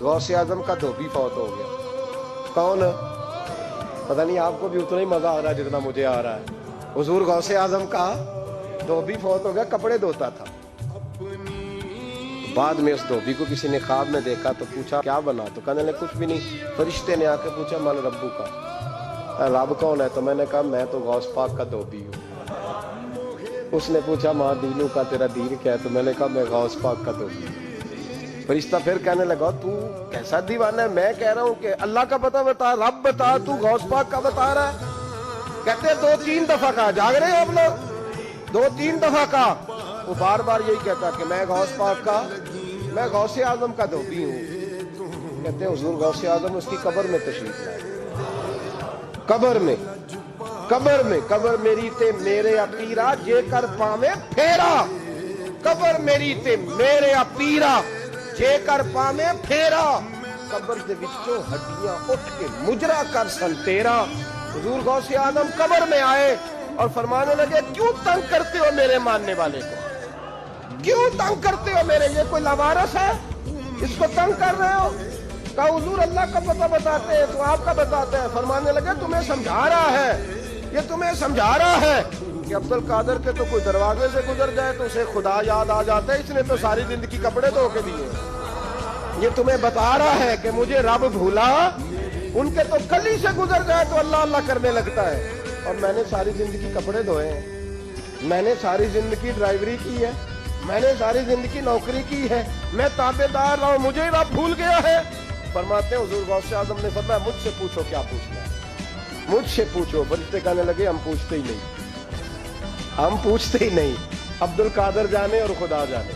غوث اعظم کا دھوبی فوت ہو گیا. کون؟ پتہ نہیں آپ کو بھی اتنا ہی مزہ آ رہا ہے جتنا مجھے آ رہا ہے. حضور غوث اعظم کا دھوبی فوت ہو گیا، کپڑے دھوتا تھا. بعد میں اس دھوبی کو کسی نے خواب میں دیکھا تو پوچھا کیا بنا؟ تو کہنے لگے کچھ بھی نہیں. فرشتے نے آ کے پوچھا من ربو کا، رب کون ہے؟ تو میں نے کہا میں تو غوث پاک کا دھوبی ہوں. اس نے پوچھا ماں دینوں کا، تیرا دین کیا ہے؟ تو میں نے کہا میں غوث پاک کا دھوبی ہوں. فرشتہ پھر کہنے لگا تو کیسا دیوانہ ہے، میں کہہ رہا ہوں کہ اللہ کا پتہ بتا، رب بتا، تو غوث پاک کا بتا رہا ہے. کہتے ہیں 2-3 دفعہ کہا. جاگ رہے ہیں آپ لوگ؟ 2-3 دفعہ کہا. وہ بار بار یہی کہتا کہ میں غوث پاک کا، میں غوث اعظم کا دھوبی ہوں. کہتے ہیں حضور غوث اعظم اس کی قبر میں تشریف لائے. قبر میری تے میرے اپیرا جے کر پاوے پھیرا. قبر میری تے میرے اپیرا جے کر پاوے پھیرا. قبر دے وچوں ہڈیاں اٹھ کے مجرا کر سن تیرا. حضور غوث اعظم قبر میں آئے اور فرمانے لگے کیوں تنگ کرتے ہو میرے ماننے والے کو؟ کیوں تنگ کرتے ہو میرے؟ یہ کوئی لوارث ہے، اس کو تنگ کر رہے ہو؟ کہا حضور اللہ کا پتہ بتاتے ہیں تو آپ کا بتاتے ہیں. فرمانے لگے تمہیں سمجھا رہا ہے، یہ تمہیں سمجھا رہا ہے کہ عبد القادر کے تو کوئی دروازے سے گزر جائے تو اسے خدا یاد آ جاتا ہے، اس نے تو ساری زندگی کپڑے دھو کے دیے. یہ تمہیں بتا رہا ہے کہ مجھے رب بھولا، ان کے تو گلی سے گزر جائے تو اللہ اللہ کرنے لگتا ہے، اور میں نے ساری زندگی کپڑے دھوئے ہیں، میں نے ساری زندگی ڈرائیوری کی ہے، میں نے ساری زندگی نوکری کی ہے، میں تابع دار رہا ہوں، مجھے رب بھول گیا ہے. فرماتے ہیں حضور غوث اعظم نے فرمایا مجھ سے پوچھو کیا پوچھنا ہے، مجھ سے پوچھو. فرشتے کہنے لگے ہم پوچھتے ہی نہیں، عبد القادر جانے اور خدا جانے.